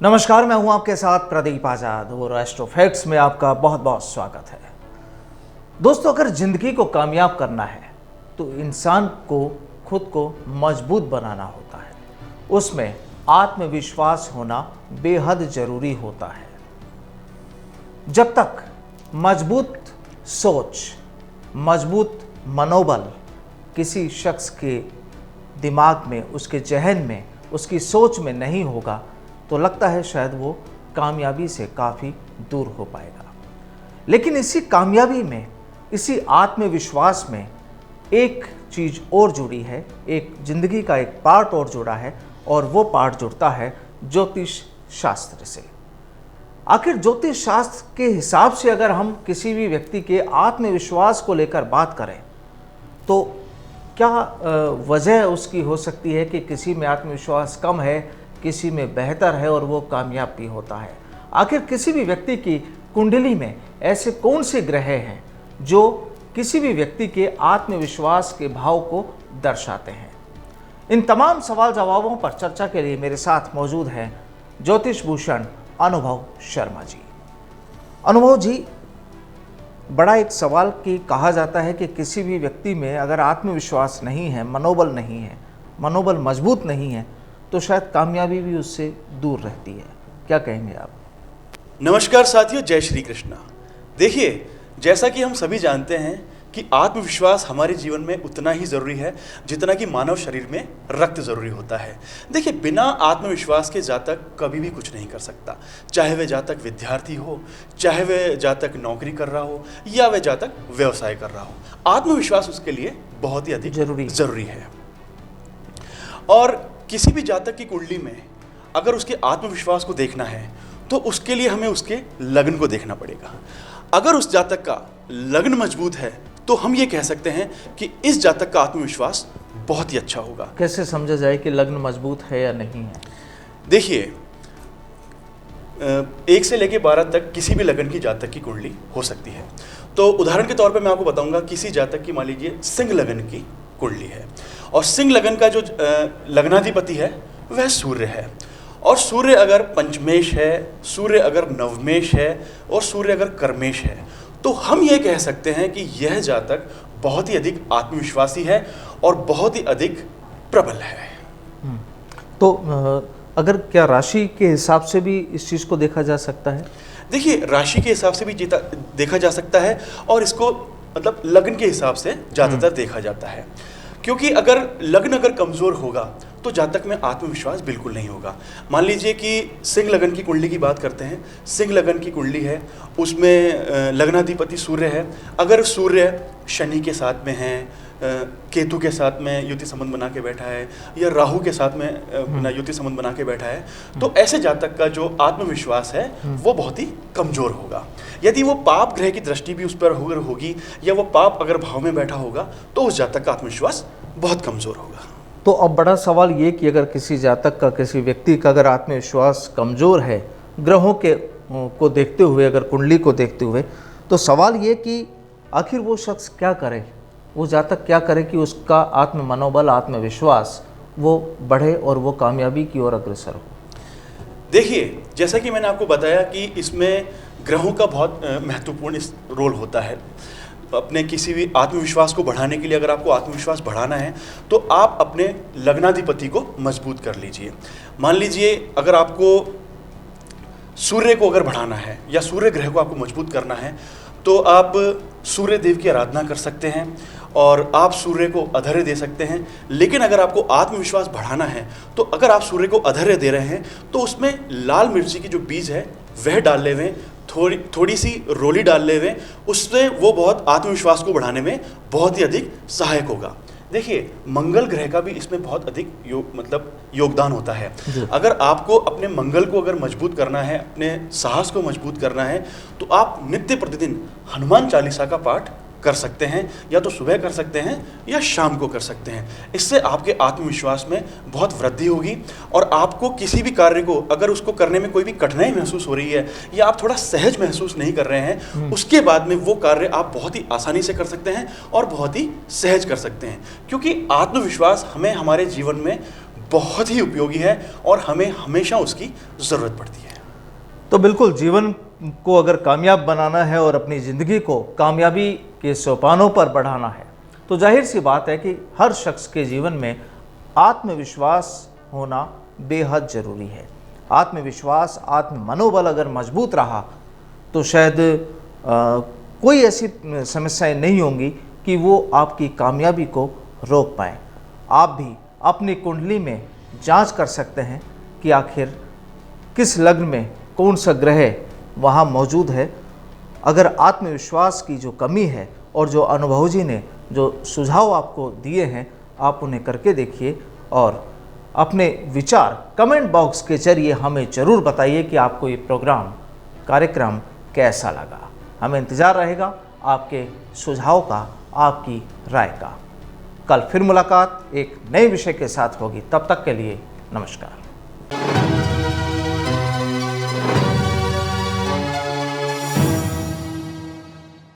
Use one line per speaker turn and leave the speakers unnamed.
नमस्कार, मैं हूं आपके साथ प्रदीप आजाद और एस्ट्रो फैक्ट्स में आपका बहुत बहुत स्वागत है। दोस्तों, अगर जिंदगी को कामयाब करना है तो इंसान को खुद को मजबूत बनाना होता है। उसमें आत्मविश्वास होना बेहद जरूरी होता है। जब तक मजबूत सोच, मजबूत मनोबल किसी शख्स के दिमाग में, उसके जहन में, उसकी सोच में नहीं होगा तो लगता है शायद वो कामयाबी से काफ़ी दूर हो पाएगा। लेकिन इसी कामयाबी में, इसी आत्मविश्वास में एक चीज़ और जुड़ी है, एक जिंदगी का एक पार्ट और जुड़ा है, और वो पार्ट जुड़ता है ज्योतिष शास्त्र से। आखिर ज्योतिष शास्त्र के हिसाब से अगर हम किसी भी व्यक्ति के आत्मविश्वास को लेकर बात करें तो क्या वजह उसकी हो सकती है कि किसी में आत्मविश्वास कम है, किसी में बेहतर है और वो कामयाब भी होता है। आखिर किसी भी व्यक्ति की कुंडली में ऐसे कौन से ग्रह हैं जो किसी भी व्यक्ति के आत्मविश्वास के भाव को दर्शाते हैं? इन तमाम सवाल जवाबों पर चर्चा के लिए मेरे साथ मौजूद हैं ज्योतिष भूषण अनुभव शर्मा जी। अनुभव जी, बड़ा एक सवाल की कहा जाता है कि किसी भी व्यक्ति में अगर आत्मविश्वास नहीं है, मनोबल नहीं है, मनोबल मजबूत नहीं है तो शायद कामयाबी भी उससे दूर रहती है। क्या कहेंगे आप?
नमस्कार साथियों, जय श्री कृष्णा। देखिए, जैसा कि हम सभी जानते हैं कि आत्मविश्वास हमारे जीवन में उतना ही ज़रूरी है जितना कि मानव शरीर में रक्त ज़रूरी होता है। देखिए, बिना आत्मविश्वास के जातक कभी भी कुछ नहीं कर सकता, चाहे वह जातक विद्यार्थी हो, चाहे वह जातक नौकरी कर रहा हो, या वह जातक व्यवसाय कर रहा हो। आत्मविश्वास उसके लिए बहुत ही अधिक ज़रूरी है। और किसी भी जातक की कुंडली में अगर उसके आत्मविश्वास को देखना है तो उसके लिए हमें उसके लग्न को देखना पड़ेगा। अगर उस जातक का लग्न मजबूत है तो हम ये कह सकते हैं कि इस जातक का आत्मविश्वास बहुत ही अच्छा होगा।
कैसे समझा जाए कि लग्न मजबूत है या नहीं है?
देखिए, 1 से लेकर 12 तक किसी भी लग्न की जातक की कुंडली हो सकती है। तो उदाहरण के तौर पर मैं आपको बताऊंगा, किसी जातक की मान लीजिए सिंह लग्न की कुंडली है और सिंह लग्न का जो लग्नाधिपति है वह सूर्य है, और सूर्य अगर पंचमेश है, सूर्य अगर नवमेश है और सूर्य अगर कर्मेश है तो हम ये कह सकते हैं कि यह जातक बहुत ही अधिक आत्मविश्वासी है और बहुत ही अधिक प्रबल है।
तो अगर क्या राशि के हिसाब से भी इस चीज़ को देखा जा सकता है?
देखिए, राशि के हिसाब से भी देखा जा सकता है और इसको मतलब लग्न के हिसाब से ज़्यादातर देखा जाता है, क्योंकि अगर लग्न अगर कमज़ोर होगा तो जातक में आत्मविश्वास बिल्कुल नहीं होगा। मान लीजिए कि सिंह लग्न की कुंडली की बात करते हैं। सिंह लग्न की कुंडली है, उसमें लग्नाधिपति सूर्य है। अगर सूर्य शनि के साथ में है, केतु के साथ में युति संबंध बना के बैठा है, या राहु के साथ में युति संबंध बना के बैठा है, तो ऐसे जातक का जो आत्मविश्वास है वो बहुत ही कमज़ोर होगा। यदि वो पाप ग्रह की दृष्टि भी उस पर होगी या वो पाप अगर भाव में बैठा होगा तो उस जातक का आत्मविश्वास बहुत कमज़ोर होगा।
तो अब बड़ा सवाल ये कि अगर किसी जातक का, किसी व्यक्ति का अगर आत्मविश्वास कमज़ोर है ग्रहों के को देखते हुए, अगर कुंडली को देखते हुए, तो सवाल ये कि आखिर वो शख्स क्या करे, वो जातक क्या करे कि उसका आत्म मनोबल, आत्मविश्वास वो बढ़े और वो कामयाबी की ओर अग्रसर हो।
देखिए, जैसा कि मैंने आपको बताया कि इसमें ग्रहों का बहुत महत्वपूर्ण रोल होता है। अपने किसी भी आत्मविश्वास को बढ़ाने के लिए अगर आपको आत्मविश्वास बढ़ाना है तो आप अपने लग्नाधिपति को मजबूत कर लीजिए। मान लीजिए, अगर आपको सूर्य को अगर बढ़ाना है या सूर्य ग्रह को आपको मजबूत करना है तो आप सूर्य देव की आराधना कर सकते हैं और आप सूर्य को अर्घ्य दे सकते हैं। लेकिन अगर आपको आत्मविश्वास बढ़ाना है तो अगर आप सूर्य को अर्घ्य दे रहे हैं तो उसमें लाल मिर्ची की जो बीज है वह डाल ले हुए, थोड़ी सी रोली डाल ले हुए, उससे वो बहुत आत्मविश्वास को बढ़ाने में बहुत ही अधिक सहायक होगा। देखिए, मंगल ग्रह का भी इसमें बहुत अधिक योगदान होता है। अगर आपको अपने मंगल को अगर मजबूत करना है, अपने साहस को मजबूत करना है, तो आप नित्य प्रतिदिन हनुमान चालीसा का पाठ कर सकते हैं, या तो सुबह कर सकते हैं या शाम को कर सकते हैं। इससे आपके आत्मविश्वास में बहुत वृद्धि होगी और आपको किसी भी कार्य को अगर उसको करने में कोई भी कठिनाई महसूस हो रही है या आप थोड़ा सहज महसूस नहीं कर रहे हैं, उसके बाद में वो कार्य आप बहुत ही आसानी से कर सकते हैं और बहुत ही सहज कर सकते हैं, क्योंकि आत्मविश्वास हमें हमारे जीवन में बहुत ही उपयोगी है और हमें हमेशा उसकी ज़रूरत पड़ती है।
तो बिल्कुल जीवन को अगर कामयाब बनाना है और अपनी ज़िंदगी को कामयाबी के सोपानों पर बढ़ाना है तो जाहिर सी बात है कि हर शख्स के जीवन में आत्मविश्वास होना बेहद ज़रूरी है। आत्मविश्वास, आत्म मनोबल अगर मजबूत रहा तो शायद कोई ऐसी समस्याएं नहीं होंगी कि वो आपकी कामयाबी को रोक पाए। आप भी अपनी कुंडली में जांच कर सकते हैं कि आखिर किस लग्न में कौन सा ग्रह वहाँ मौजूद है। अगर आत्मविश्वास की जो कमी है और जो अनुभव जी ने जो सुझाव आपको दिए हैं आप उन्हें करके देखिए और अपने विचार कमेंट बॉक्स के जरिए हमें ज़रूर बताइए कि आपको ये कार्यक्रम कैसा लगा। हमें इंतज़ार रहेगा आपके सुझाव का, आपकी राय का। कल फिर मुलाकात एक नए विषय के साथ होगी। तब तक के लिए नमस्कार।